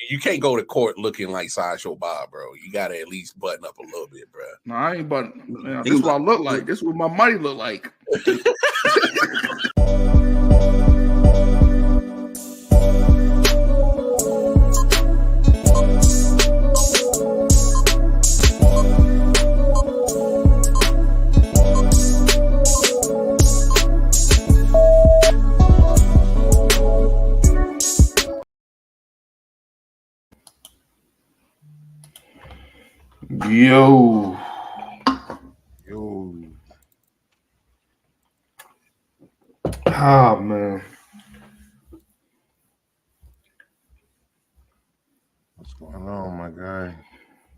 You can't go to court looking like Sideshow Bob, bro. You gotta at least button up a little bit, bro. No, I ain't button. Man, this is what I look like. This is what my money look like. Yo. Ah, man. What's going on, my guy?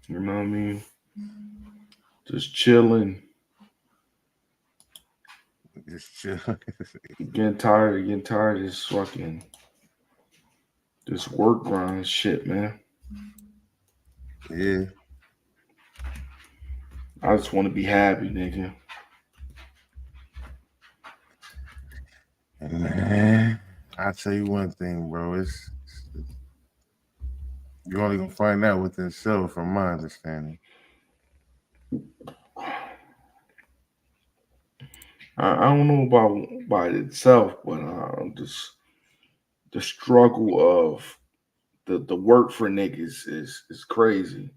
You know what I mean? Just chilling. Just chilling. Getting tired of this fucking this work grind shit, man. Yeah. I just want to be happy, nigga. Man, I'll tell you one thing, bro. It's you're only gonna find out within self, from my understanding. I don't know by itself, but just the struggle of the work for niggas is crazy.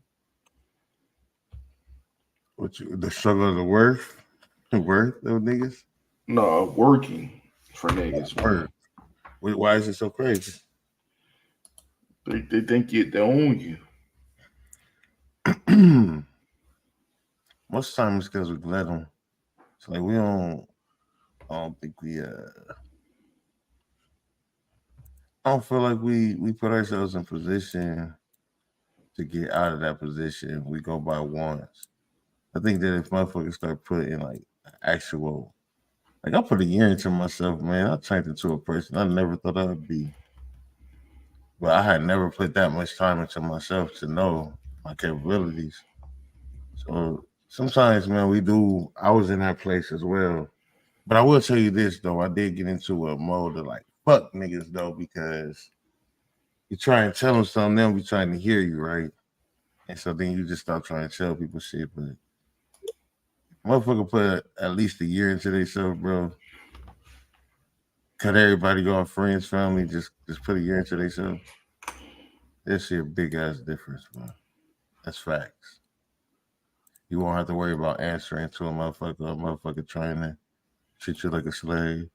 The struggle of the worth of niggas? No, working for niggas. Work. Why is it so crazy? They think they own you. Most times because we let them. It's like I don't think I don't feel like we put ourselves in position to get out of that position. We go by ones. I think that if motherfuckers start putting like actual, like I put a year into myself, man. I turned into a person I never thought I would be. But I had never put that much time into myself to know my capabilities. So sometimes, man, I was in that place as well. But I will tell you this though, I did get into a mode of like fuck niggas though, because you try and tell them something, they'll be trying to hear you, right? And so then you just start trying to tell people shit. But motherfucker put at least a year into themselves, bro. Cut everybody off, friends, family, just put a year into themselves. They'll see a big ass difference, bro. That's facts. You won't have to worry about answering to a motherfucker trying to treat you like a slave.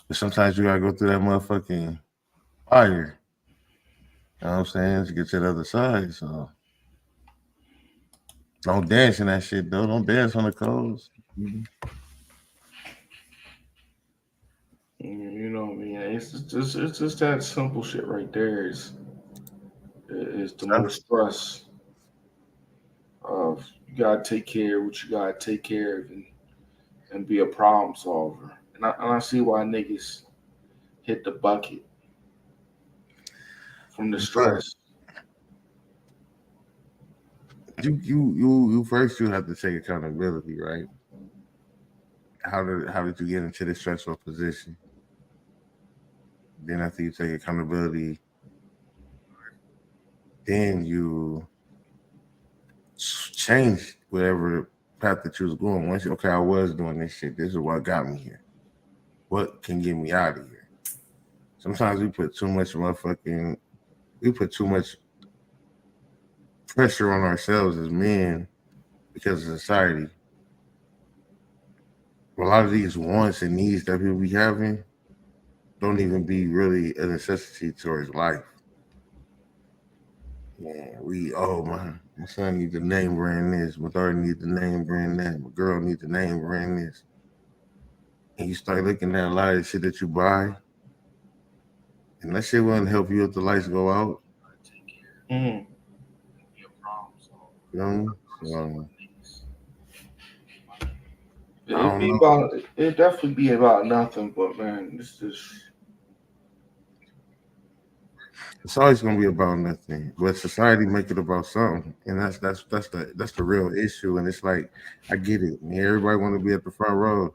But sometimes you gotta go through that motherfucking fire. You know what I'm saying? To get to the other side. So don't dance in that shit though. Don't dance on the coals. You know what I mean? It's just that simple shit right there. Is the most stress of you gotta take care of what you gotta take care of and be a problem solver. And I see why niggas hit the bucket from the stress. You first you have to take accountability, right? How did you get into this stressful position? Then after you take accountability, then you change whatever path that you was going. Once okay, I was doing this shit. This is what got me here. What can get me out of here? Sometimes we put too much pressure on ourselves as men because of society. A lot of these wants and needs that people be having don't even be really a necessity towards life. Yeah, my son needs the name brand this, my daughter needs the name brand that, my girl needs the name brand this. And you start looking at a lot of shit that you buy, and that shit won't help you if the lights go out. Mm. You know what I mean? It definitely be about nothing, but man, it's always gonna be about nothing. But society make it about something. And that's the real issue. And it's like I get it. Man, everybody wanna be at the front row.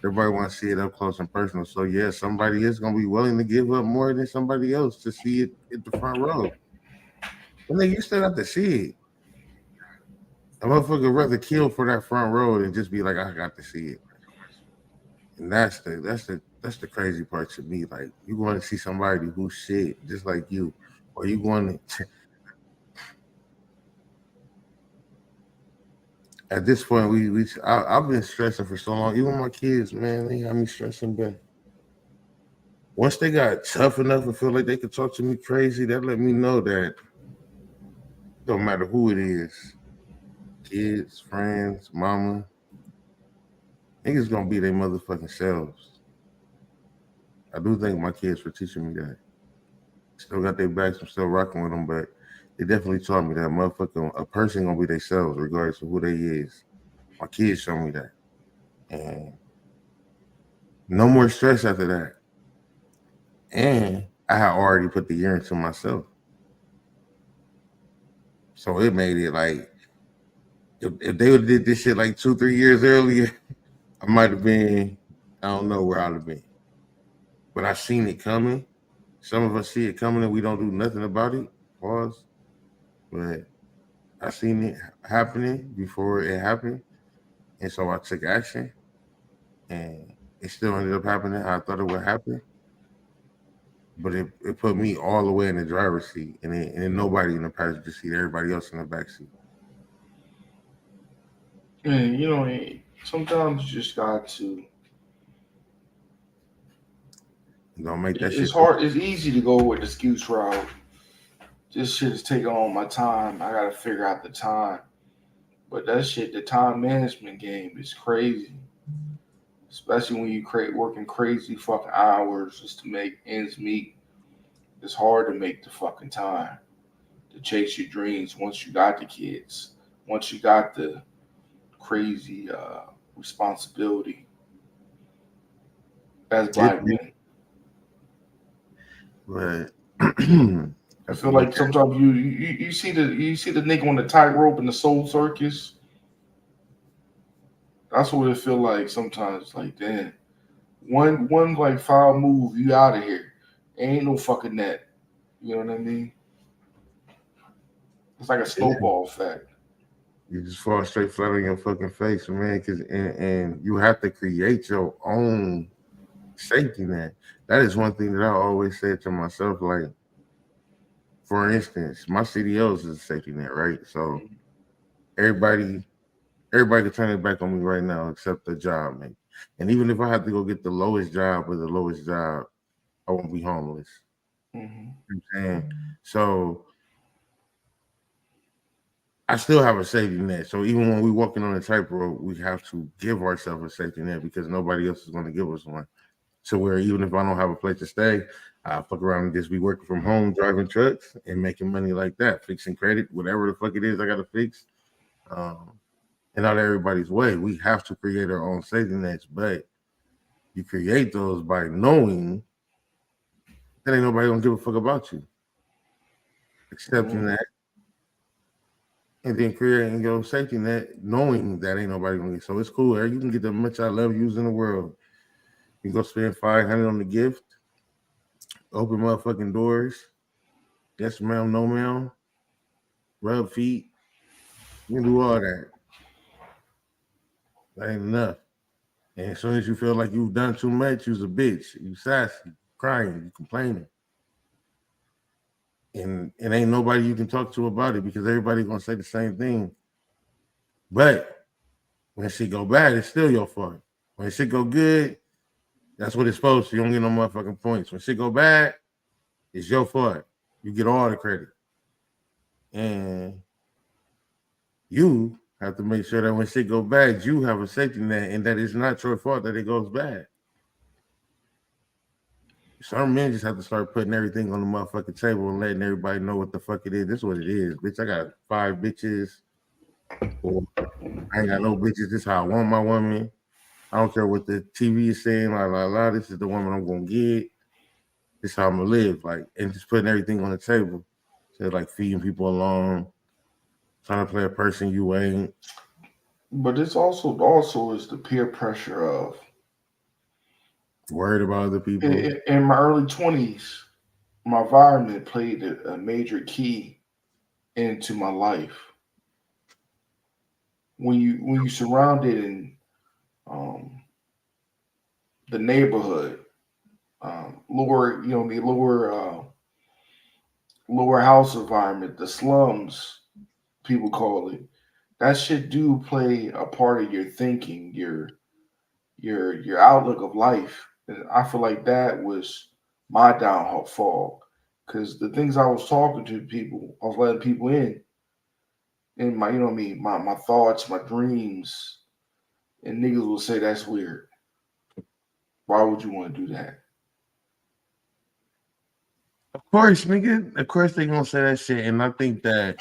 Everybody want to see it up close and personal. So yeah, somebody is gonna be willing to give up more than somebody else to see it at the front row. And then you still have to see it. A motherfucker rather kill for that front row than just be like, I got to see it. And that's the crazy part to me. Like you want to see somebody who's shit just like you, or you want to. At this point, I've been stressing for so long. Even my kids, man, they got me stressing. But once they got tough enough and feel like they could talk to me crazy, that let me know that don't matter who it is, kids, friends, mama, niggas gonna be their motherfucking selves. I do think my kids were teaching me that. Still got their backs. I'm still rocking with them, but they definitely taught me that motherfucker, a person gonna be themselves regardless of who they is. My kids show me that, and no more stress after that. And I had already put the year into myself, so it made it like if they would have did this shit like 2-3 years earlier, I might have been, I don't know where I'd have been, but I seen it coming. Some of us see it coming and we don't do nothing about it. Pause. But I seen it happening before it happened, and so I took action, and it still ended up happening how I thought it would happen. But it put me all the way in the driver's seat, and then nobody in the passenger seat, everybody else in the back seat. And you know, sometimes you just got to. Don't make that It's shit. hard. It's easy to go with the excuse route. This shit is taking all my time. I gotta figure out the time. But that shit, the time management game is crazy. Especially when you working crazy fucking hours just to make ends meet. It's hard to make the fucking time to chase your dreams once you got the kids. Once you got the crazy responsibility as black men. Right. I feel like sometimes you see the nigga on the tightrope in the Soul Circus. That's what it feel like sometimes. Like, damn, one like foul move, you out of here. Ain't no fucking net. You know what I mean? It's like a snowball effect. You just fall straight flat on your fucking face, man. And you have to create your own safety net. That is one thing that I always say to myself. Like, for instance, my CDLs is a safety net, right? So everybody can turn it back on me right now except the job, man. And even if I have to go get the lowest job or the lowest job, I won't be homeless. Mm-hmm. You know what I'm saying? So I still have a safety net. So even when we're walking on the tightrope, we have to give ourselves a safety net because nobody else is going to give us one. So where even if I don't have a place to stay, I fuck around and just be working from home, driving trucks and making money like that, fixing credit, whatever the fuck it is I got to fix. And not everybody's way. We have to create our own safety nets, but you create those by knowing that ain't nobody gonna give a fuck about you. Accepting that, and then creating your safety net, knowing that ain't nobody gonna get. So it's cool. You can get the much I love yous in the world. You can go spend $500 on the gift, open motherfucking doors. Yes, ma'am, no, ma'am. Rub feet. You can do all that. That ain't enough. And as soon as you feel like you've done too much, you's a bitch. You sassy, crying, you complaining. And ain't nobody you can talk to about it because everybody's gonna say the same thing. But when shit go bad, it's still your fault. When shit go good, that's what it's supposed to. You don't get no motherfucking points. When shit go bad, it's your fault. You get all the credit. And you have to make sure that when shit go bad, you have a safety net and that it's not your fault that it goes bad. Some men just have to start putting everything on the motherfucking table and letting everybody know what the fuck it is. This is what it is, bitch. I got 5 bitches. Or I ain't got no bitches. This is how I want my woman. I don't care what the TV is saying. La. This is the woman I'm gonna get. This is how I'm gonna live. Like, and just putting everything on the table. So like feeding people along, trying to play a person you ain't. But it's also is the peer pressure of Worried about other people. In my early 20s, my environment played a major key into my life. When you surrounded in um, the neighborhood, lower, the lower house environment, the slums, people call it. That shit do play a part of your thinking, your outlook of life. And I feel like that was my downfall because the things I was talking to people, I was letting people in my, my thoughts, my dreams, and niggas will say that's weird. Why would you want to do that? Of course, nigga. Of course they gonna say that shit, and I think that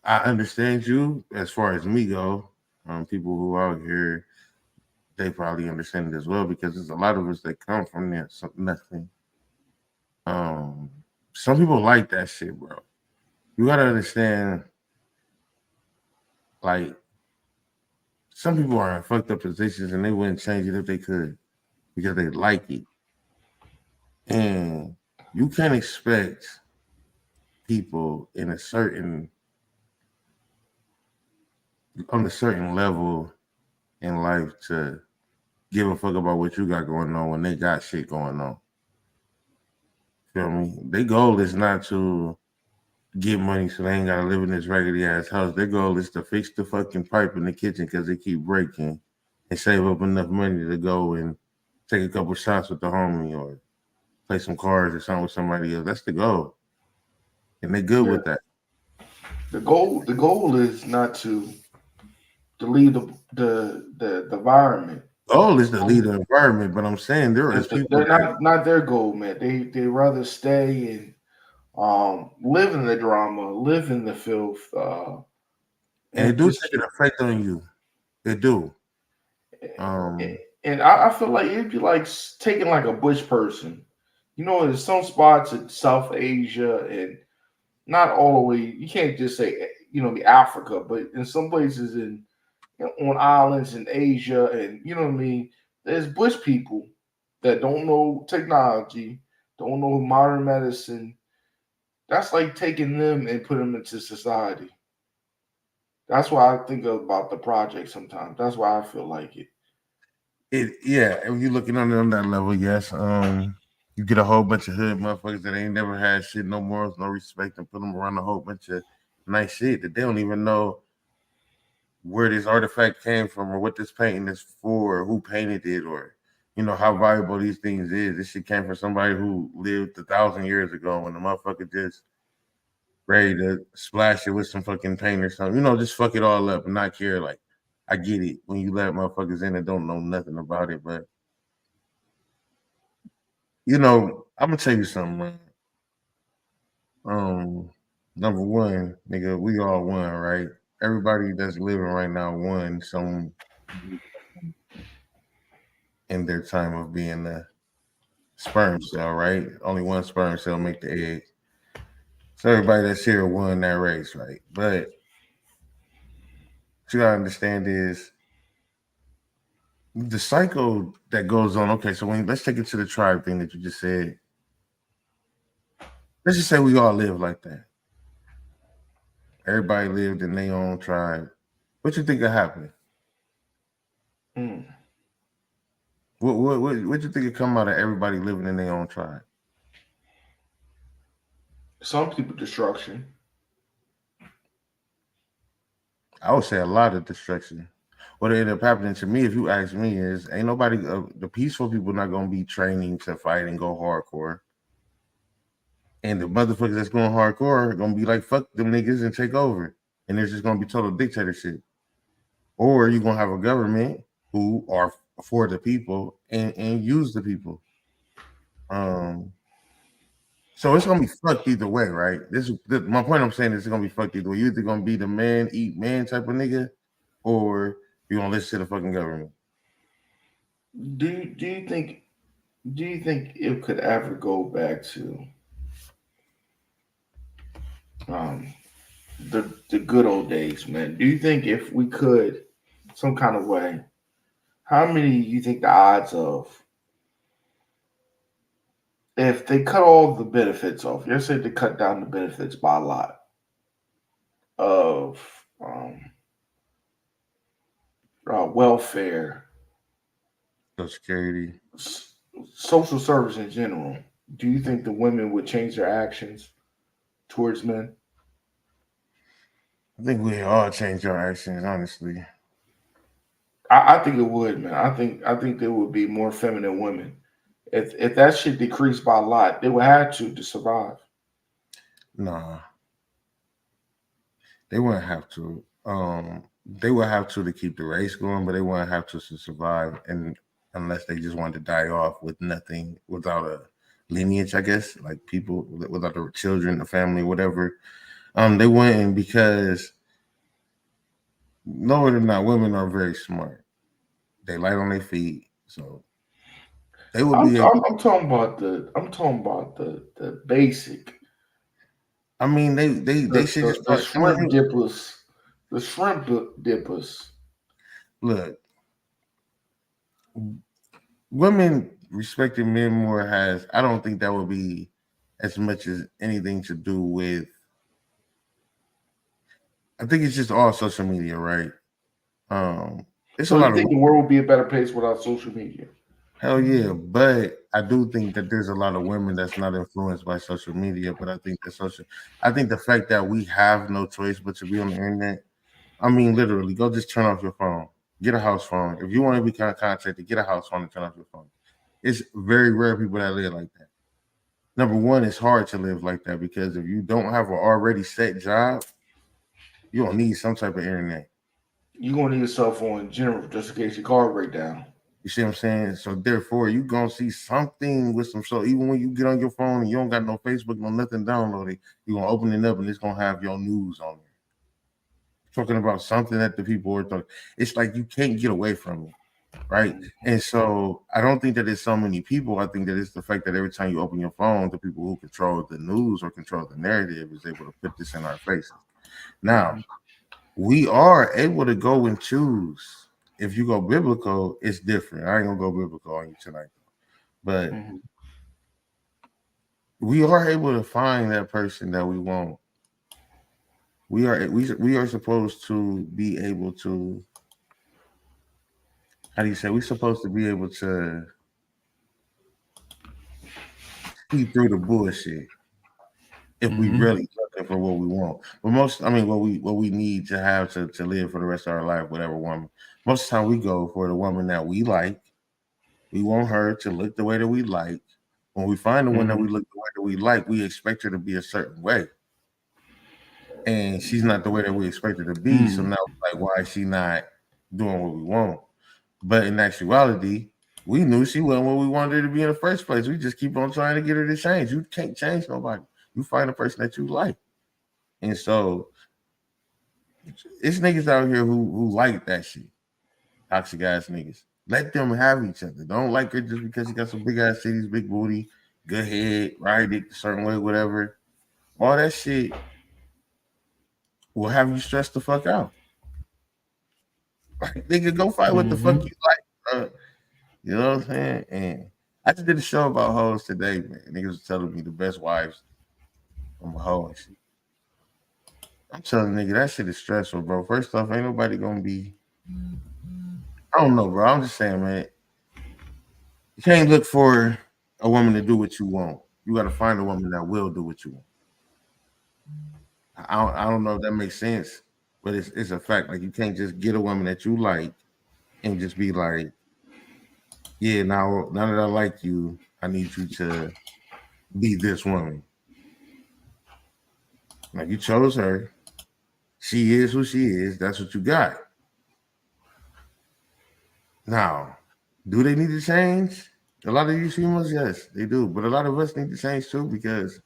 I understand you as far as me go. People who out here, they probably understand it as well because there's a lot of us that come from there, nothing. Um, some people like that shit, bro. You gotta understand, like, some people are in fucked up positions and they wouldn't change it if they could because they like it. And you can't expect people in on a certain level in life to give a fuck about what you got going on when they got shit going on. Feel me? Their goal is not to get money so they ain't gotta live in this raggedy ass house. Their goal is to fix the fucking pipe in the kitchen because they keep breaking and save up enough money to go and take a couple shots with the homie or play some cards or something with somebody else. That's the goal. And they good with that. The goal is not to leave the environment. Goal is to lead the environment, but I'm saying there is people They're not their goal, man. They rather stay and live in the drama, live in the filth, and it do take an effect on you. It do. And I feel like it'd be like taking like a bush person. There's some spots in South Asia and not all the way. You can't just say the Africa, but in some places on islands in Asia, and you know what I mean. There's bush people that don't know technology, don't know modern medicine. That's like taking them and put them into society. That's why I think about the project sometimes. That's why I feel like it. Yeah, if you're looking on that level, yes. You get a whole bunch of hood motherfuckers that ain't never had shit, no morals, no respect, and put them around a whole bunch of nice shit that they don't even know where this artifact came from or what this painting is for, or who painted it, or how valuable these things is. This shit came from somebody who lived 1,000 years ago when the motherfucker just ready to splash it with some fucking paint or something. Just fuck it all up and not care. Like, I get it when you let motherfuckers in that don't know nothing about it, but I'm gonna tell you something, man. Number one, nigga, we all one, right? Everybody that's living right now won some in their time of being a sperm cell, right? Only one sperm cell make the egg. So everybody that's here won that race, right? But what you gotta understand is the cycle that goes on. Okay, so let's take it to the tribe thing that you just said. Let's just say we all live like that. Everybody lived in their own tribe. What you think will happen? What you think would come out of everybody living in their own tribe? Some people destruction. I would say a lot of destruction. What ended up happening to me, if you ask me, is ain't nobody the peaceful people not gonna be training to fight and go hardcore. And the motherfuckers that's going hardcore are gonna be like, fuck them niggas and take over. And there's just gonna be total dictatorship. Or you're gonna have a government who are for the people and use the people. So it's gonna be fucked either way, right? My point I'm saying is it's gonna be fucked either way. You're either gonna be the man eat man type of nigga, or you're gonna listen to the fucking government. Do you think it could ever go back to the good old days, man? Do you think if we could some kind of way how many you think the odds of if they cut all the benefits off? Let's say they cut down the benefits by a lot of welfare, Social Security. social service in general. Do you think the women would change their actions towards men? I think we all change our actions, honestly. I think it would, man. I think there would be more feminine women. If that shit decreased by a lot, they would have to survive. Nah, they wouldn't have to. They would have to keep the race going, but they wouldn't have to survive, and unless they just wanted to die off with nothing, without a lineage, I guess, like people without their children, the family, whatever. They wouldn't, because no, they're not. Women are very smart. They light on their feet, so they would I'm, be able. I'm, I'm talking about the basic. I mean, they should just The start. I shrimp mean, dippers, the shrimp dippers. look, women respecting men more has. I don't think that would be as much as anything to do with. I think it's just all social media, right? It's a So you lot of think the world would be a better place without social media? hell yeah, but I do think that there's a lot of women that's not influenced by social media. But I think the fact that we have no choice but to be on the internet. I mean, literally, go just turn off your phone, get a house phone. If you want to be kind of contacted, get a house phone and turn off your phone. It's very rare people that live like that. Number one, it's hard to live like that because if you don't have an already set job, you don't need some type of internet. You're gonna need a cell phone in general just in case your car break down. You see what I'm saying? So therefore, you gonna see something with some. So even when you get on your phone and you don't got no Facebook, no nothing downloaded, you gonna open it up and it's gonna have your news on there, talking about something that the people are talking. It's like you can't get away from it, right? And so I don't think that it's so many people. I think that it's the fact that every time you open your phone, the people who control the news or control the narrative is able to put this in our faces. Now, we are able to go and choose. If you go biblical, it's different. I ain't gonna go biblical on you tonight, but Mhm. we are able to find that person that we want. We are supposed to be able to. How do you say? We're supposed to be able to see through the bullshit if we Mhm. really looking for what we want. But most, I mean, what we need to have to live for the rest of our life, whatever woman. Most of the time, we go for the woman that we like. We want her to look the way that we like. When we find the one that Mhm. we look the way that we like, we expect her to be a certain way, and she's not the way that we expect her to be. So Mhm. now, like, why is she not doing what we want? But in actuality, we knew she wasn't what we wanted her to be in the first place. We just keep on trying to get her to change. You can't change nobody. You find a person that you like. And so it's niggas out here who like that shit. Toxic ass niggas. Let them have each other. Don't like her just because she got some big ass titties, big booty, good head, ride it a certain way, whatever. All that shit will have you stressed the fuck out. Like, nigga, go fight what the fuck Mhm. you like, bro. You know what I'm saying? And I just did a show about hoes today, man. Niggas was telling me the best wives from a hoe and shit. I'm telling nigga that shit is stressful, bro. First off, ain't nobody gonna be. I don't know, bro. I'm just saying, man. You can't look for a woman to do what you want. You got to find a woman that will do what you want. I don't know if that makes sense, but it's a fact. Like you can't just get a woman that you like and just be like, yeah, now that I like you, I need you to be this woman. Like you chose her. She is who she is. That's what you got. Now, do they need to change? A lot of these females, yes, they do. But a lot of us need to change too because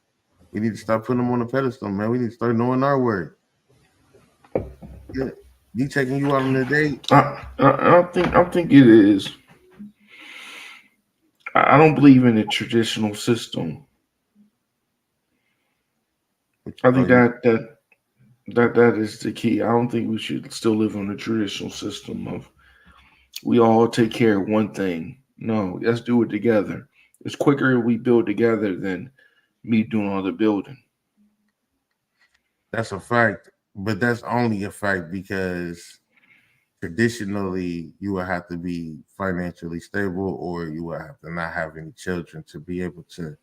we need to stop putting them on a pedestal, man. We need to start knowing our worth. Yeah. Me taking you out on a date. I think it is. I don't believe in the traditional system. I Oh, think that is the key. I don't think we should still live on the traditional system of we all take care of one thing. No, let's do it together. It's quicker if we build together than me doing all the building. That's a fact, but that's only a fact because traditionally you would have to be financially stable or you would have to not have any children to be able to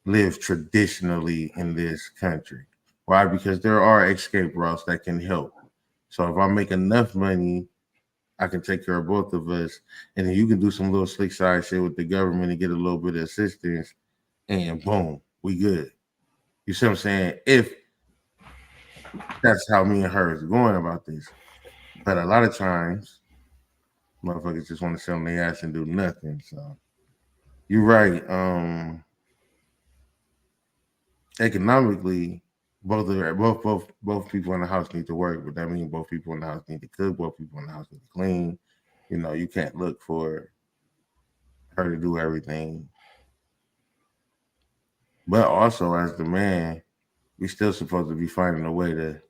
live traditionally in this country. Why? Because there are escape routes that can help. So if I make enough money, I can take care of both of us, and then you can do some little slick side shit with the government and get a little bit of assistance, and boom, we good. You see what I'm saying? If that's how me and her is going about this. But a lot of times, motherfuckers just want to sit on their ass and do nothing. So you're right. Economically, both people in the house need to work, but that means both people in the house need to cook, both people in the house need to clean. You know, you can't look for her to do everything. But also, as the man, we still supposed to be finding a way to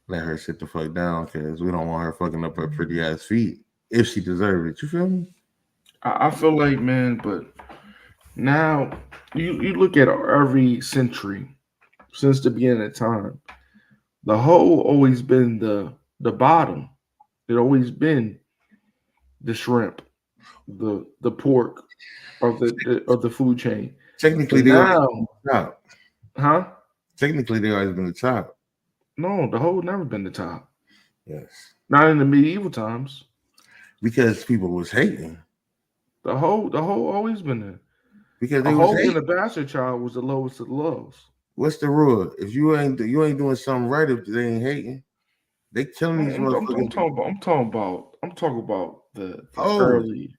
let her sit the fuck down because we don't want her fucking up her pretty ass feet if she deserves it. You feel me? I feel like, man, but now you look at every century since the beginning of time, the hoe always been the bottom. It always been the shrimp, the pork of the food chain. Technically, But they always now, been the top. huh? Technically, they always been the top. No, the hoe never been the top. Yes, Not in the medieval times. because people was hating. The hoe always been there. Because A they was hoe and hating. a bastard child was the lowest of the lows. What's the rule? If you ain't doing something right, if they ain't hating, they killing these motherfuckers. I'm talking about the Oh, early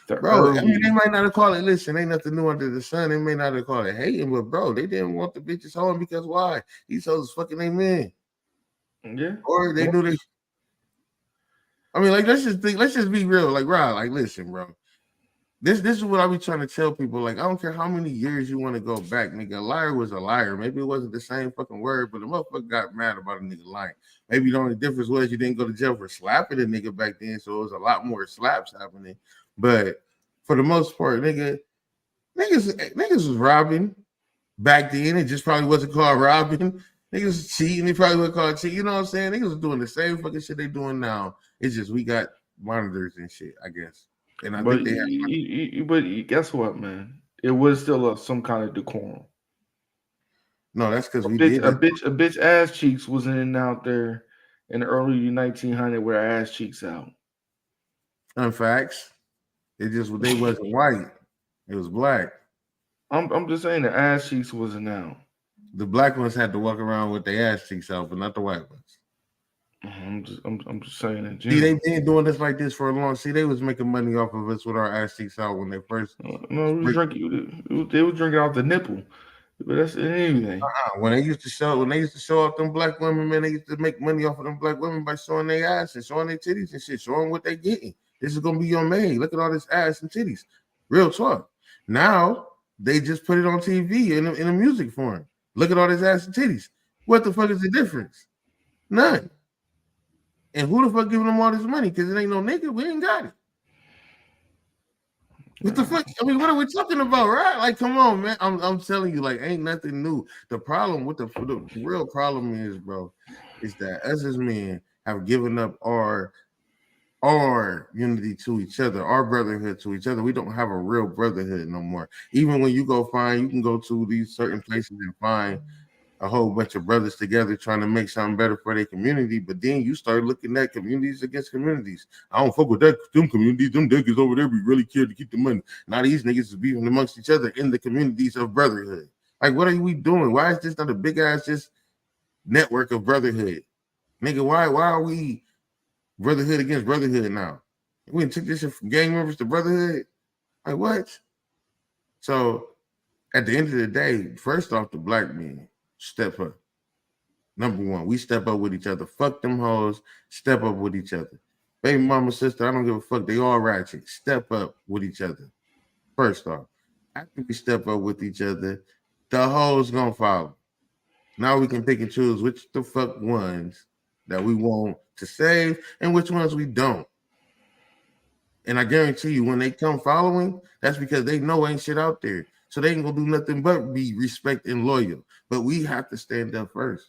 the bro, I mean, they early. might not have called it. Listen, ain't nothing new under the sun. They may not have called it hating, but bro, they didn't want the bitches home because why? These hoes fucking they men, Yeah. or they knew they. I mean, like let's just be real. Like, Rod, like, listen, bro. This is what I be trying to tell people. Like, I don't care how many years you want to go back, nigga. A liar was a liar. Maybe it wasn't the same fucking word, but the motherfucker got mad about a nigga lying. Maybe the only difference was you didn't go to jail for slapping a nigga back then, so it was a lot more slaps happening. But for the most part, niggas was robbing back then. It just probably wasn't called robbing. Niggas was cheating. They probably would call it cheating. You know what I'm saying? Niggas was doing the same fucking shit they doing now. It's just we got monitors and shit, I guess. And I think But they have. guess what, man? It was still some kind of decorum. No, that's because A we bitch, did a it. bitch, a bitch ass cheeks was in and out there in the early 1900 with her ass cheeks out. On facts. It just they wasn't white. It was black. I'm just saying the ass cheeks wasn't out. The black ones had to walk around with their ass cheeks out, but not the white ones. I'm just saying in See, they general. been doing this like this for a long. See, they was making money off of us with our ass cheeks out when they first. No, we was drinking. They was drinking off the nipple, but that's anything. When they used to show off them black women, man, they used to make money off of them black women by showing their ass and showing their titties and shit, showing what they getting. This is gonna be your maid. Look at all this ass and titties. Real talk. Now they just put it on TV in a music form. Look at all this ass and titties. What the fuck is the difference? None. And who the fuck giving them all this money? Because it ain't no nigga. We ain't got it. What the fuck? I mean, what are we talking about, right? Like, come on, man. I'm telling you, like, ain't nothing new. The problem with the real problem is, bro, is that us as men have given up our unity to each other, our brotherhood to each other. We don't have a real brotherhood no more. Even when you can go to these certain places and find a whole bunch of brothers together trying to make something better for their community, but then you start looking at communities against communities. I don't fuck with them communities. Them niggas over there, we really care to keep the money. Now these niggas is beefing amongst each other in the communities of brotherhood. Like, what are we doing? Why is this not a big ass just network of brotherhood? Nigga, why are we brotherhood against brotherhood now? We took this shit from gang members to brotherhood. Like, what? So at the end of the day, first off, the black men step up. Number one, we step up with each other. Fuck them hoes. Step up with each other. Baby mama, sister, I don't give a fuck. They all ratchet. Step up with each other. First off, after we step up with each other, the hoes gonna follow. Now we can pick and choose which the fuck ones that we want to save and which ones we don't. And I guarantee you, when they come following, that's because they know ain't shit out there. So they ain't gonna do nothing but be respect and loyal. But we have to stand up first.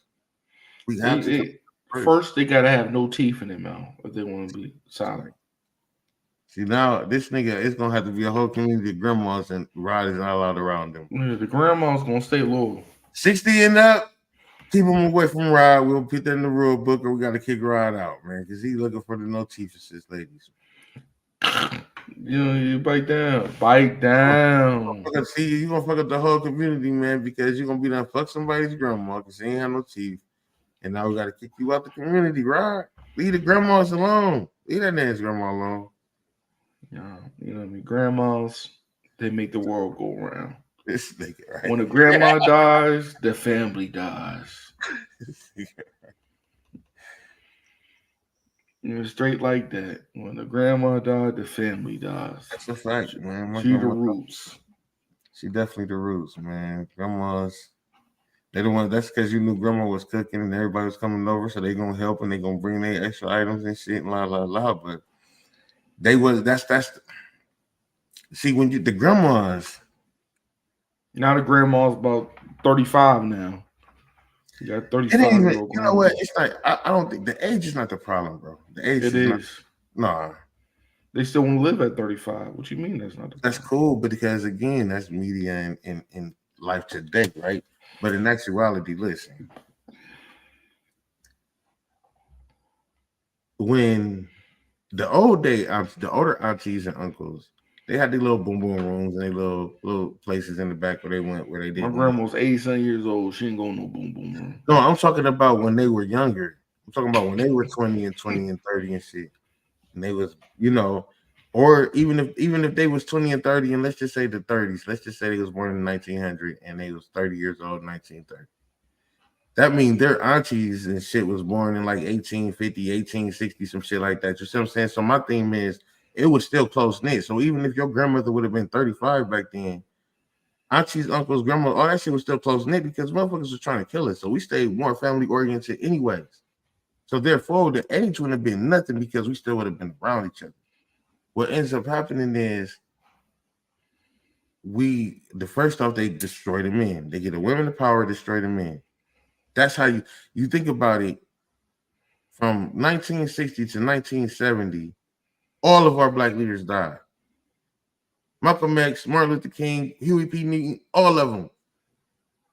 We have to come first. First, they gotta have no teeth in their mouth if they want to be silent. See, now this nigga, it's gonna have to be a whole community of grandmas and riders not allowed around them. Yeah, the grandma's gonna stay loyal. 60 and up, keep him away from Rod. We'll put that in the rule book, or we gotta kick Rod out, man, because he's looking for the no teeth assist ladies. You bite down. Bite down. See, you're gonna fuck up the whole community, man, because you're gonna be done fuck somebody's grandma because she ain't have no teeth. And now we gotta kick you out the community, right? Leave the grandmas alone. Leave that man's grandma alone. Yeah, you know what I mean? Grandmas, they make the world go around. This nigga, right? When the grandma dies, the family dies. You know, straight like that. When the grandma died, the family dies. That's a fact, man. She the roots. She definitely the roots, man. Grandmas, they the one. That's because you knew grandma was cooking and everybody was coming over, so they gonna help and they gonna bring their extra items and shit and la la la. But they was that's see when you the grandmas. Now the grandma's about 35 now. You got 35. You know what? It's like I don't think the age is not the problem, bro. The age is. Nah. They still want to live at 35. What you mean that's not the problem? That's cool, but because again, that's media in life today, right? But in actuality, listen. When the older aunties and uncles, they had their little boom boom rooms and their little places in the back where they went where they did. My grandma was 87 years old. She ain't going no boom boom room. No, I'm talking about when they were younger. I'm talking about when they were 20 and 30 and shit. And they was, you know, or even if they was 20 and 30, and let's just say the 30s, let's just say they was born in 1900 and they was 30 years old in 1930. That means their aunties and shit was born in like 1850, 1860, some shit like that. You see what I'm saying? So my thing is, it was still close knit. So even if your grandmother would have been 35 back then, aunties, uncles, grandma, all that shit was still close knit because motherfuckers were trying to kill us. So we stayed more family oriented anyways. So therefore, the age wouldn't have been nothing because we still would have been around each other. What ends up happening is the first off, they destroy the men. They get the women the power, destroy the men. That's how you think about it. From 1960 to 1970, all of our black leaders died. Malcolm X, Martin Luther King, Huey P. Newton, all of them.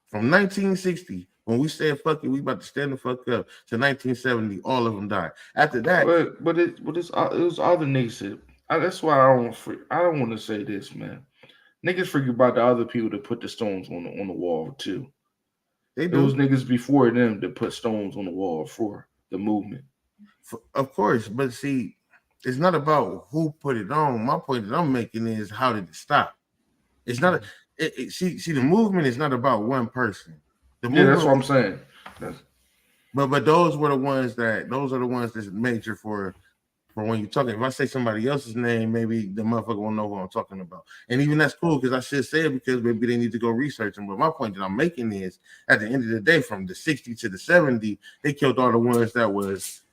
From 1960, when we said fuck it, we about to stand the fuck up, to 1970, all of them died. After that, but it was other niggas. That's why I don't want to say this, man. Niggas forget about the other people that put the stones on the wall too. Those niggas before them that put stones on the wall for the movement. Of course, but see, it's not about who put it on. My point that I'm making is how did it stop? It's not. See, the movement is not about one person. That's what I'm saying. But those are the ones that's major for when you're talking. If I say somebody else's name, maybe the motherfucker won't know who I'm talking about. And even that's cool because I should say it because maybe they need to go research them. But my point that I'm making is at the end of the day, from the 60 to the 70, they killed all the ones that was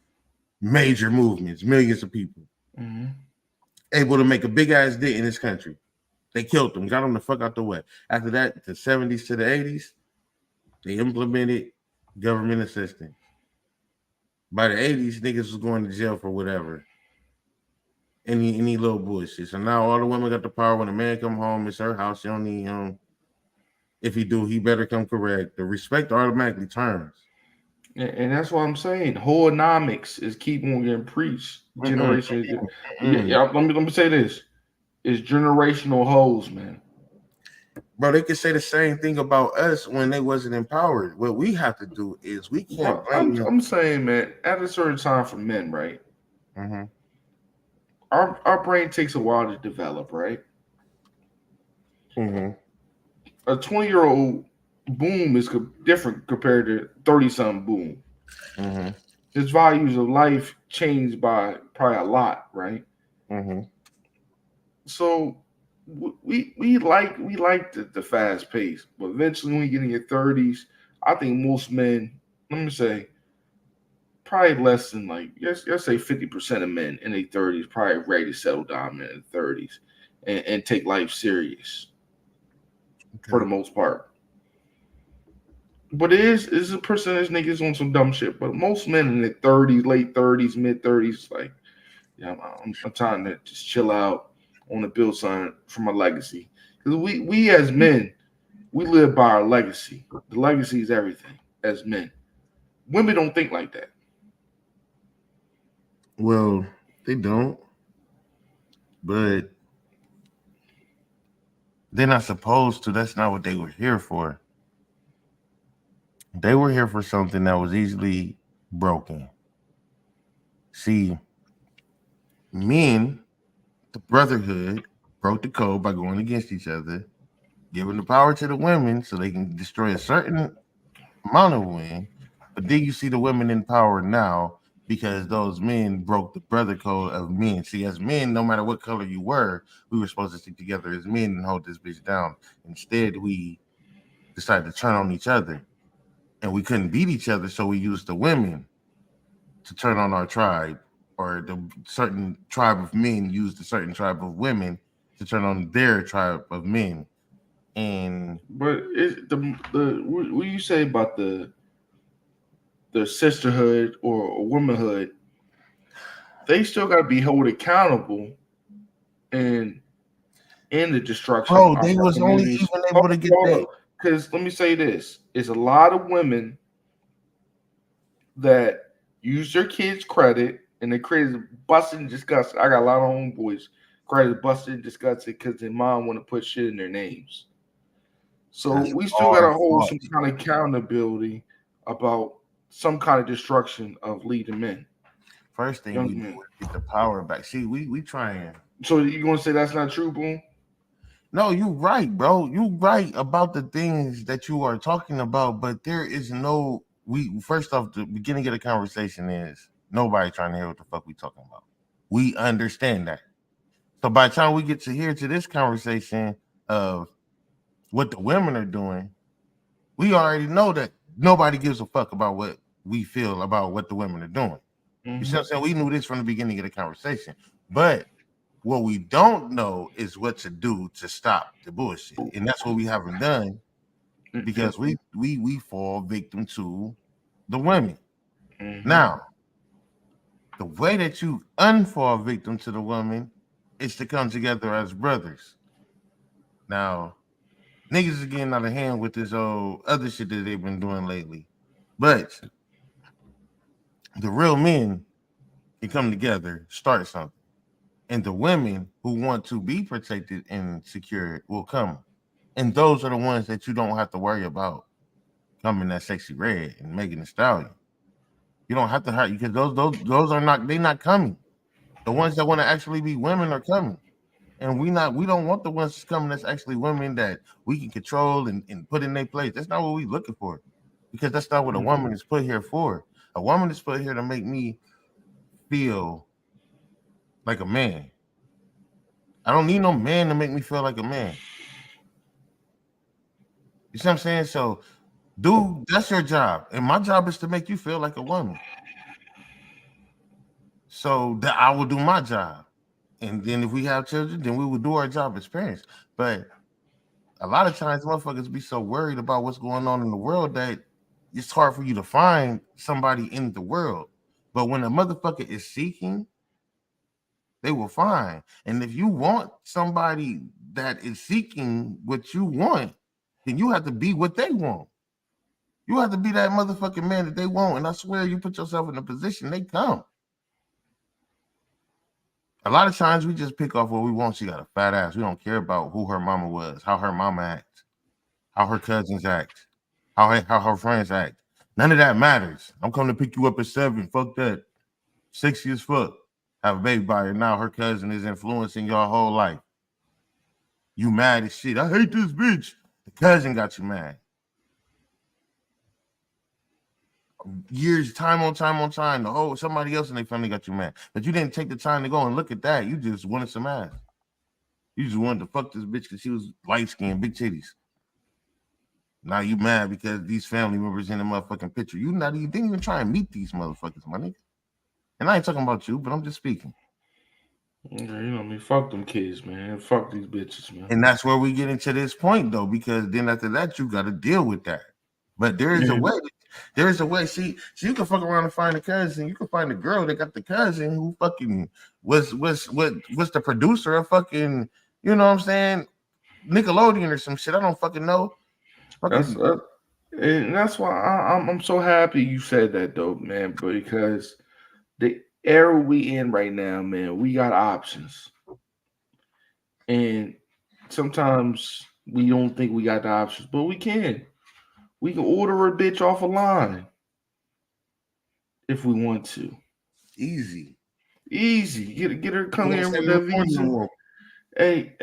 major movements, millions of people, able to make a big ass dent in this country. They killed them, got them the fuck out the way. After that, the 70s to the 80s, they implemented government assistance. By the 80s, niggas was going to jail for whatever. Any little bullshit. So now all the women got the power. When a man come home, it's her house. She don't need him. If he do, he better come correct. The respect automatically turns. And that's what I'm saying. Hoenomics is keep on getting preached. Generation. Let me say this. It's generational hoes, man. Bro, they could say the same thing about us when they wasn't empowered. What we have to do is we can't. I'm saying, man, at a certain time for men, right? Mm-hmm. Our brain takes a while to develop, right? Mm-hmm. A 20-year-old boom is different compared to 30-something boom. Mm-hmm. His values of life changed by probably a lot, right? Mm-hmm. So we like the fast pace, but eventually when you get in your 30s, I think most men, let me say, probably less than like let's say 50% of men in their 30s probably ready to settle down in their 30s and take life serious for the most part. But it is a percentage niggas on some dumb shit. But most men in their 30s, late 30s, mid 30s, like, yeah, I'm trying to just chill out on the build something for my legacy. Because we as men, we live by our legacy. The legacy is everything as men. Women don't think like that. Well, they don't, but they're not supposed to. That's not what they were here for. They were here for something that was easily broken. See, men, the brotherhood, broke the code by going against each other, giving the power to the women so they can destroy a certain amount of women. But then you see the women in power now because those men broke the brother code of men. See, as men, no matter what color you were, we were supposed to stick together as men and hold this bitch down. Instead, we decided to turn on each other. And we couldn't beat each other, so we used the women to turn on our tribe, or the certain tribe of men used a certain tribe of women to turn on their tribe of men. And But what you say about the sisterhood or womanhood, they still got to be held accountable and in the destruction. bro, they was only even able to get that. Because let me say this: it's a lot of women that use their kids' credit and they created busted and disgusted. I got a lot of homeboys credit busted and disgusted because their mom want to put shit in their names. So That's we still got to hold fault. some kind of accountability about some kind of destruction of leading men. First thing Young we men. do is get the power back. See, we trying. So you gonna say that's not true, Boom? No, you right, bro. You right about the things that you are talking about, but there is no. We first off, the beginning of the conversation is nobody trying to hear what the fuck we talking about. We understand that. So by the time we get to here to this conversation of what the women are doing, we already know that nobody gives a fuck about what we feel about what the women are doing. You see what I'm saying? We knew this from the beginning of the conversation, but what we don't know is what to do to stop the bullshit, and that's what we haven't done because we fall victim to the women. Now, the way that you unfall victim to the woman is to come together as brothers. Now, niggas is getting out of hand with this old other shit that they've been doing lately, but the real men can come together, start something. And the women who want to be protected and secured will come. And those are the ones that you don't have to worry about coming that sexy red and Megan Thee Stallion. You don't have to hurt because those are not coming. The ones that want to actually be women are coming. And we don't want the ones that's coming that's actually women that we can control and put in their place. That's not what we're looking for. Because that's not what a woman is put here for. A woman is put here to make me feel like a man. I don't need no man to make me feel like a man. You see what I'm saying? So, dude, that's your job. And my job is to make you feel like a woman. So that I will do my job. And then if we have children, then we will do our job as parents. But a lot of times motherfuckers be so worried about what's going on in the world that it's hard for you to find somebody in the world. But when a motherfucker is seeking, they will find. And if you want somebody that is seeking what you want, then you have to be what they want. You have to be that motherfucking man that they want. And I swear you put yourself in a position, they come. A lot of times we just pick off what we want. She got a fat ass. We don't care about who her mama was, how her mama acts, how her cousins act, how her friends act. None of that matters. I'm coming to pick you up at 7. Fuck that. 60 as fuck. Have a baby by her. Now her cousin is influencing your whole life. You mad as shit. I hate this bitch. The cousin got you mad. Years, time on time. The whole somebody else in their family got you mad. But you didn't take the time to go and look at that. You just wanted some ass. You just wanted to fuck this bitch because she was light skinned, big titties. Now you mad because these family members in the motherfucking picture. You didn't even try and meet these motherfuckers, my nigga. And I ain't talking about you, but I'm just speaking. You know what I mean? Fuck them kids, man. Fuck these bitches, man. And that's where we get into this point, though, because then after that, you got to deal with that. But there is a way. There is a way. See, you can fuck around and find a cousin. You can find a girl that got the cousin who fucking was the producer of fucking, you know what I'm saying, Nickelodeon or some shit. I don't fucking know. And that's why I'm so happy you said that, though, man. Because the era we in right now, man, we got options. And sometimes we don't think we got the options, but we can. We can order a bitch off a line if we want to. Easy. Get her come here with that visa. Hey,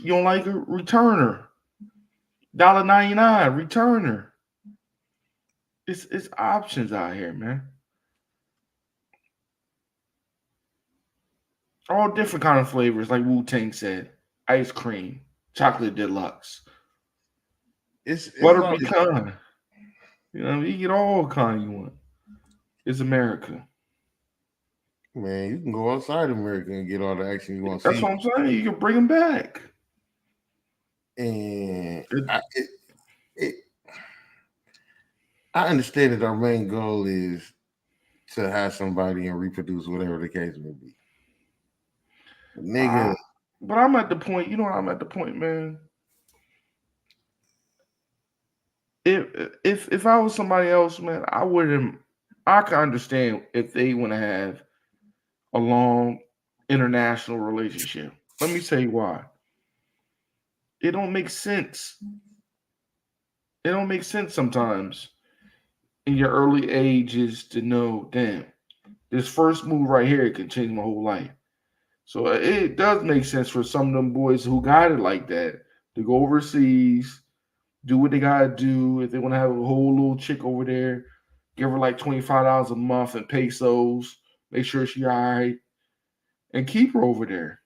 you don't like her? Return her. $1.99. Return her. It's options out here, man. All different kind of flavors, like Wu-Tang said. Ice cream, chocolate deluxe. It's butter pecan. You know, you get all kind you want. It's America. Man, you can go outside America and get all the action you want to see. That's what I'm saying. You can bring them back. And I understand that our main goal is to have somebody and reproduce, whatever the case may be. Nigga. But I'm at the point, you know, I'm at the point, man. If I was somebody else, man, I can understand if they want to have a long international relationship. Let me tell you why. It don't make sense. It don't make sense sometimes in your early ages to know, damn, this first move right here can change my whole life. So it does make sense for some of them boys who got it like that to go overseas, do what they gotta do. If they want to have a whole little chick over there, give her like $25 a month in pesos, make sure she all right, and keep her over there.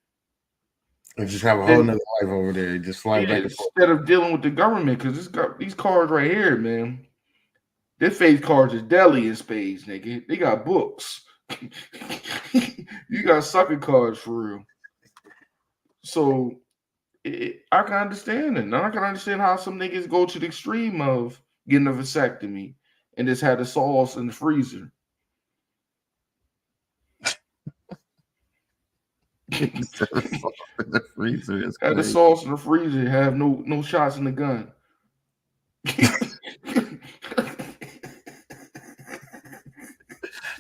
And just have a whole nother life over there. Just fly back and forth. Instead of dealing with the government, because these cards right here, man. Their face cards is deli in spades, nigga. They got books. You got sucker cards for real. So I can understand it. Now I can understand how some niggas go to the extreme of getting a vasectomy and just had the sauce in the freezer. The freezer is had the sauce in the freezer, have no shots in the gun.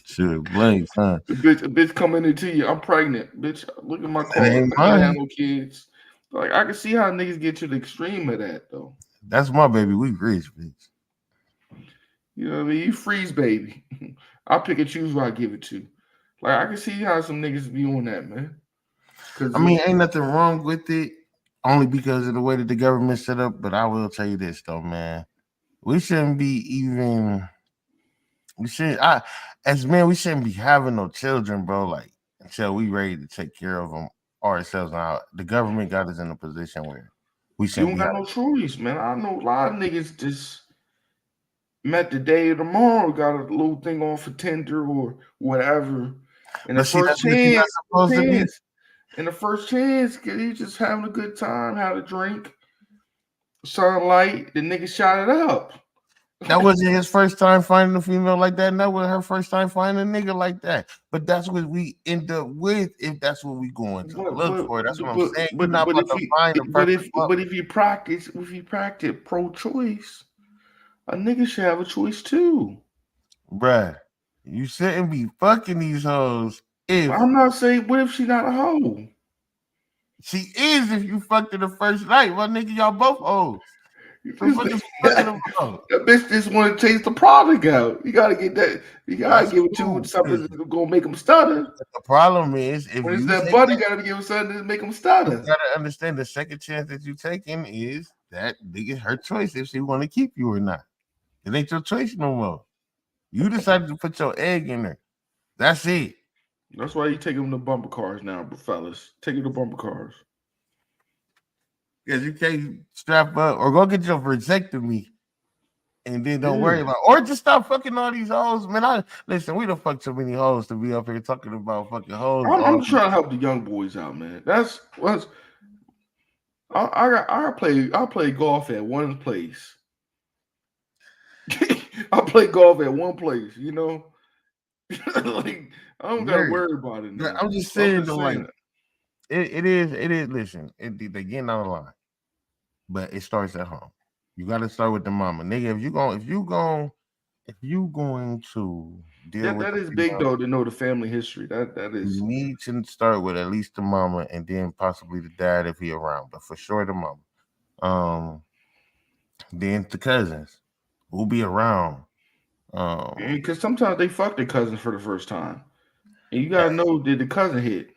Sure, blanks, huh? A bitch coming into you. I'm pregnant, bitch. Look at my car. I ain't have no kids. Like I can see how niggas get to the extreme of that though. That's my baby. We rich, bitch. You know what I mean? You freeze, baby. I'll pick and choose who I give it to. Like I can see how some niggas be on that, man. I mean, ain't nothing wrong with it, only because of the way that the government's set up. But I will tell you this though, man. We shouldn't be we shouldn't be having no children, bro, like until we ready to take care of them ourselves. Now the government got us in a position where we shouldn't. You don't got no choice, man. I know a lot of niggas just met the day or tomorrow, got a little thing on for Tinder or whatever. And the first chance, cause he just having a good time, had a drink, sunlight, the nigga shot it up. That wasn't his first time finding a female like that, and that wasn't her first time finding a nigga like that. But that's what we end up with if that's what we going to look for. That's what I'm saying. But if you practice pro-choice, a nigga should have a choice too. Bruh, you shouldn't be fucking these hoes. I'm not saying, what if she not a hoe? She is if you fucked her the first night. Well, nigga, y'all both hoes. That bitch just want to taste the product out. You gotta get that. You gotta give it to something that's gonna make them stutter. The problem is, if when it's that buddy, you gotta give him something to make them stutter. You gotta understand the second chance that you taking is that nigga her choice if she want to keep you or not. It ain't your choice no more. You decided to put your egg in there. That's it. That's why you take them to bumper cars now, fellas. Take them to bumper cars. because you can't strap up or go get your vasectomy and then don't Yeah. worry about, or just stop fucking all these hoes, man. Listen, we don't fuck so many hoes to be up here talking about fucking hoes. I'm just trying to help the young boys out, man. That's what's I play golf at one place. I play golf at one place, you know. Like I don't gotta worry about it now. I'm just saying though, like it is. Listen, they getting on the line, but it starts at home. You got to start with the mama, nigga. If you going to deal with that is big though to know the family history. That is. You need to start with at least the mama, and then possibly the dad if he around, but for sure the mama. Then the cousins will be around. Because sometimes they fuck their cousins for the first time, and you gotta know did the cousin hit.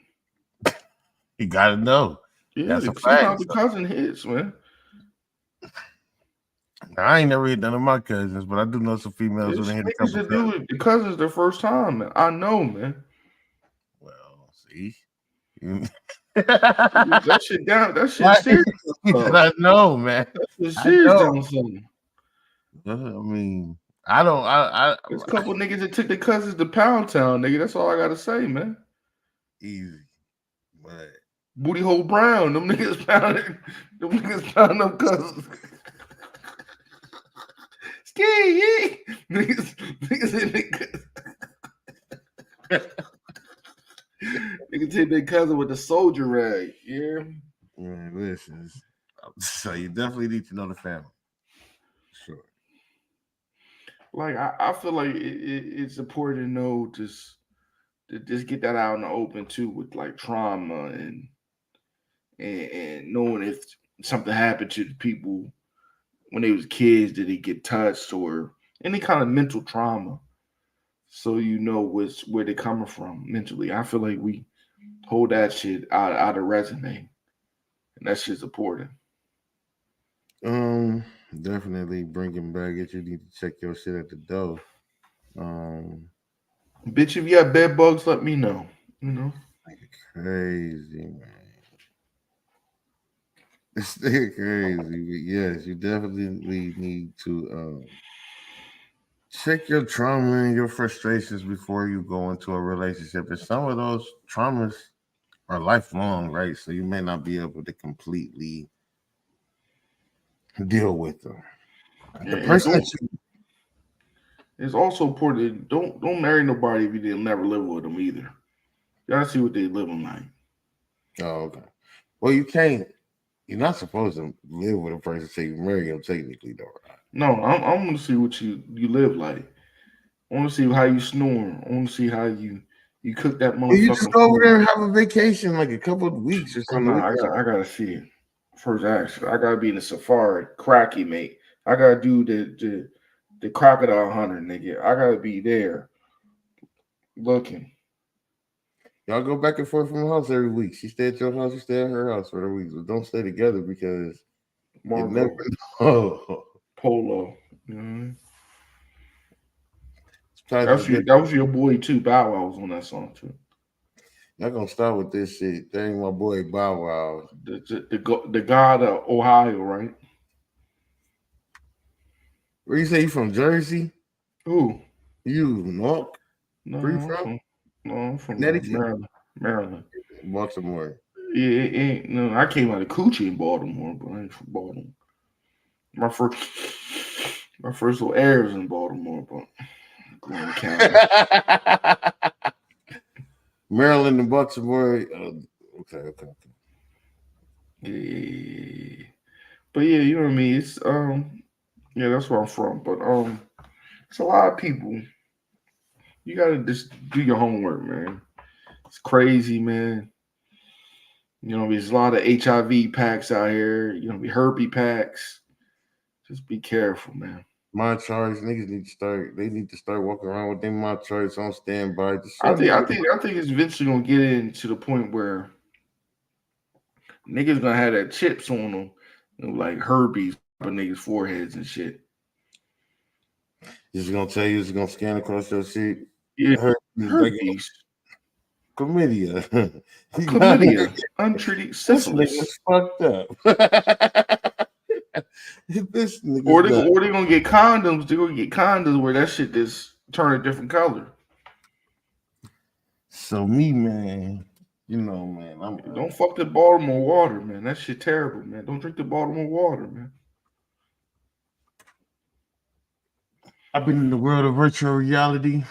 You gotta know. Yeah, sometimes the cousin hits, man. I ain't never hit none of my cousins, but I do know some females who hit a couple of cousins. The cousins the first time, man. I know, man. Well, see. that shit down. That shit serious. I know, man. That shit serious down something. I mean, I don't. There's a couple niggas that took their cousins to Pound Town, nigga. That's all I gotta say, man. Easy, but Booty Hole Brown, them niggas pounded. Them niggas pound them cousins. Ski, niggas hit their cousin with the soldier rag. Yeah. Man, listen. So you definitely need to know the family. Sure. Like I feel like it's important to know just get that out in the open too, with like trauma and knowing if something happened to the people when they was kids, did they get touched or any kind of mental trauma, so you know where they're coming from mentally. I feel like we hold that shit out of resume, and that shit's important. Definitely bringing baggage. You need to check your shit at the door. Bitch, if you have bed bugs, let me know. You know, crazy, man. It's still crazy, but yes, you definitely need to check your trauma and your frustrations before you go into a relationship. And some of those traumas are lifelong, right? So you may not be able to completely deal with them. The person that you, it's also important. Don't marry nobody if you didn't never live with them either. You gotta see what they living like. Oh, okay. Well, you can't. You're not supposed to live with a person till you marry them, technically, though, right? No, I'm gonna see what you live like. I want to see how you snore. I want to see how you cook that motherfucker. You just go over there and have a vacation, like a couple of weeks or something. I gotta see it. First action. I gotta be in the safari, cracky mate. I gotta do the crocodile hunter, nigga. I gotta be there, looking. Y'all go back and forth from the house every week. She stay at your house, you stay at her house for the week. But don't stay together because you never know. Polo. Mm-hmm. That was your boy too. Bow Wow was on that song too. Y'all gonna start with this shit. That ain't my boy Bow Wow. The god of Ohio, right? Where you say you from? Jersey? Who? You North? No, Where you from? I'm from Maryland. Baltimore. Yeah, it ain't. No, I came out of Coochie in Baltimore, but I ain't from Baltimore. My first little air was in Baltimore, but Glen County. Maryland and Baltimore. Okay. Yeah. But yeah, you know what I mean? It's yeah, that's where I'm from. But it's a lot of people. You gotta just do your homework, man. It's crazy, man. You know, there's a lot of HIV packs out here. You know, herpes packs. Just be careful, man. My charge, niggas need to start. They need to start walking around with them my charts on standby. I think it's eventually gonna get into the point where niggas gonna have that chips on them, you know, like herpes on niggas' foreheads and shit. Just gonna tell you, it's gonna scan across your shit. Yeah, herpes. chlamydia. Chlamydia, untreated This syphilis. nigga's fucked up. This Or nigga's they gonna get condoms. They're gonna get condoms where that shit just turn a different color. So me, man, you know, man, Don't fuck the Baltimore water, man. That shit terrible, man. Don't drink the Baltimore water, man. I've been in the world of virtual reality.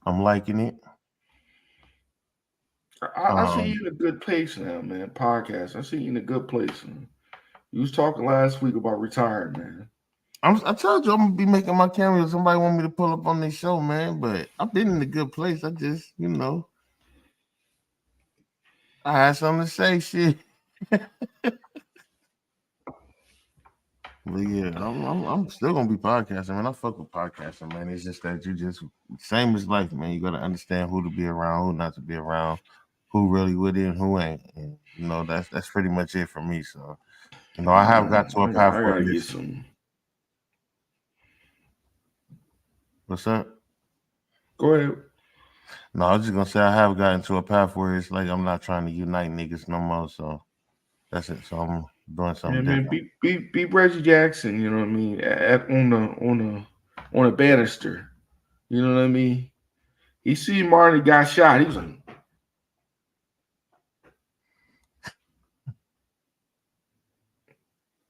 I'm liking it. I see you in a good place now, man. Podcast. I see you in a good place, man. You was talking last week about retiring, man. I told you I'm gonna be making my camera. Somebody want me to pull up on this show, man. But I've been in a good place. I just, you know, I had something to say, shit. But yeah, I'm still gonna be podcasting, man. I fuck with podcasting, man. It's just that you just same as life, man. You gotta understand who to be around, who not to be around, who really with it and who ain't. And you know, that's pretty much it for me. So, you know, I have got to a path I where gotta get some. What's up? Go ahead. No, I was just gonna say I have gotten to a path where it's like I'm not trying to unite niggas no more. So that's it. So I'm doing something different. Man, be Reggie Jackson. You know what I mean? On a banister. You know what I mean? He see Marty got shot. He was like,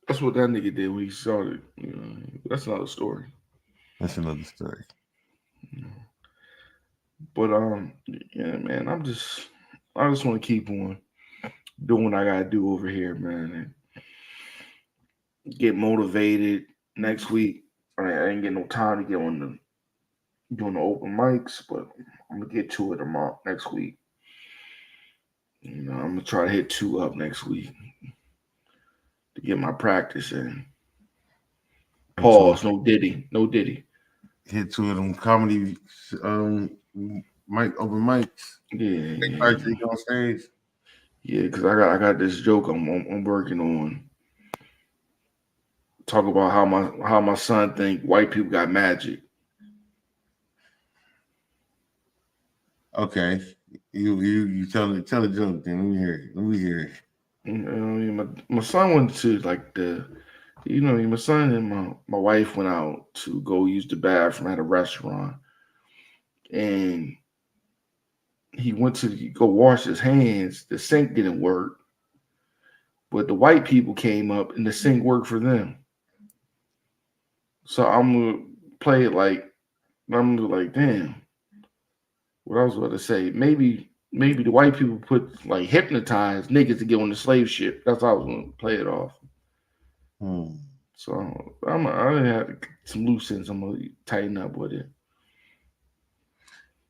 that's what that nigga did when he saw it. You know, that's another story. That's another story. But yeah, man, I just want to keep on doing what I gotta do over here, man, and get motivated. Next week, I ain't get no time to get on doing the open mics, but I'm gonna get to it tomorrow next week. You know, I'm gonna try to hit 2 up next week to get my practice in. Pause. No Diddy. Hit 2 of them comedy mic open mics. Yeah. On stage. Yeah, because I got this joke I'm working on. Talk about how my son think white people got magic. Okay, you tell a joke. Then let me hear it. You know, I mean, my son went to like my son and my wife went out to go use the bathroom at a restaurant, and he went to go wash his hands. The sink didn't work, but the white people came up and the sink worked for them. So I'm gonna play it like I'm like, damn. What I was about to say, maybe the white people put like hypnotized niggas to get on the slave ship. That's how I was gonna play it off. So I have some loose ends. I'm gonna tighten up with it.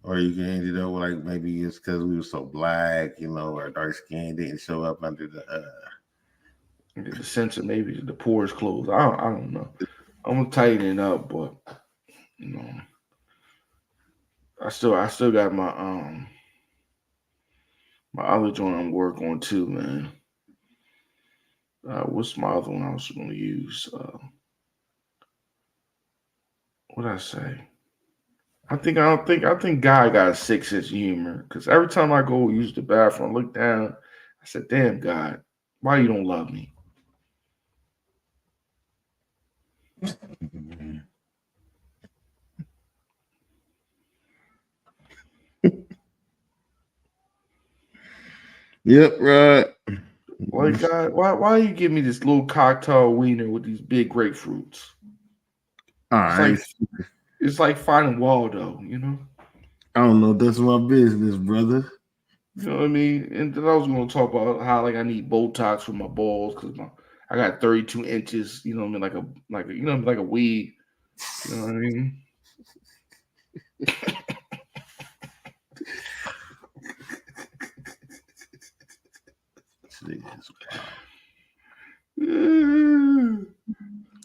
Or you can end it up like maybe it's because we were so black, you know, or dark skin didn't show up under the sense of maybe the pores closed. I don't know. I'm gonna tighten it up, but you know, I still got my my other joint I'm working on too, man. What's my other one I was gonna use? What did I say? I think Guy got a 6 sense of humor because every time I go use the bathroom, I look down, I said, "Damn, God, why you don't love me?" Yep, right. Like, God, why you give me this little cocktail wiener with these big grapefruits? All right. It's like finding Waldo, you know? I don't know. That's my business, brother. You know what I mean? And then I was going to talk about how like I need Botox for my balls because I got 32 inches. You know what I mean? Like a like a weed. You know what I mean?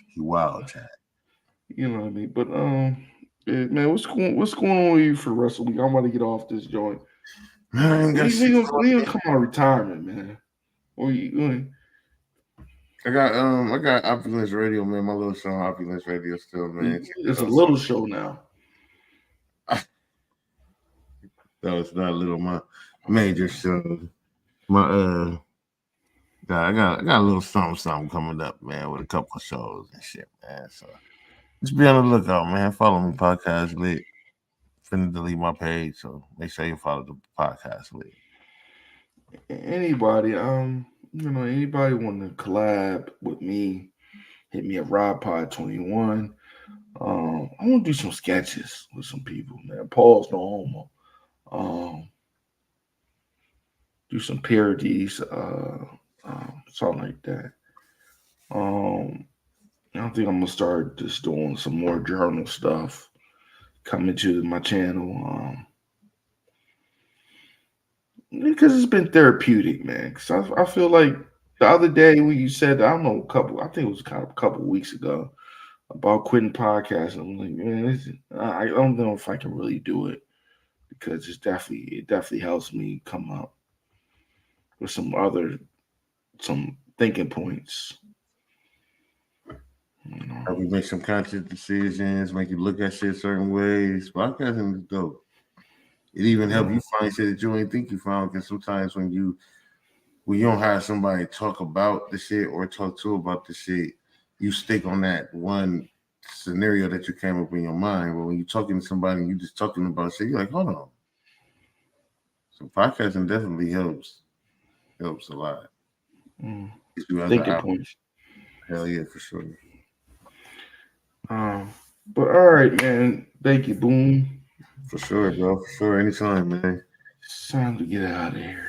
He wild, Chad. You know what I mean? But yeah, man, what's going on with you for the rest of the week? I'm about to get off this joint. Man, we gonna come out of retirement, man. What are you doing? I got Opulence Radio, man. My little show on Opulence Radio still, man. It's a little show now. That was not little my major show. My I got a little something coming up, man, with a couple of shows and shit, man. So just be on the lookout, man. Follow me, Podcast Lit. Finna delete my page, so make sure you follow the Podcast Lit. Anybody, anybody want to collab with me, hit me at RobPod21. I want to do some sketches with some people, man. Pause, no homo. Do some parodies, something like that. I think I'm gonna start just doing some more journal stuff coming to my channel. Because it's been therapeutic, man. Because I feel like the other day when you said, I don't know, I think it was kind of a couple weeks ago, about quitting podcasting. I'm like, man, I don't know if I can really do it, because it definitely helps me come up with some thinking points. Help you make some conscious decisions, make you look at shit certain ways. Podcasting is dope. It even help you find shit that you ain't think you found. Because sometimes when you don't have somebody talk about the shit or talk to about the shit, you stick on that one scenario that you came up in your mind. But when you're talking to somebody and you just talking about shit, you're like, hold on. So podcasting definitely helps a lot. Thinking points. Hell yeah, for sure. But all right, man. Thank you, Boom. For sure, bro. For sure. Anytime, man. It's time to get out of here.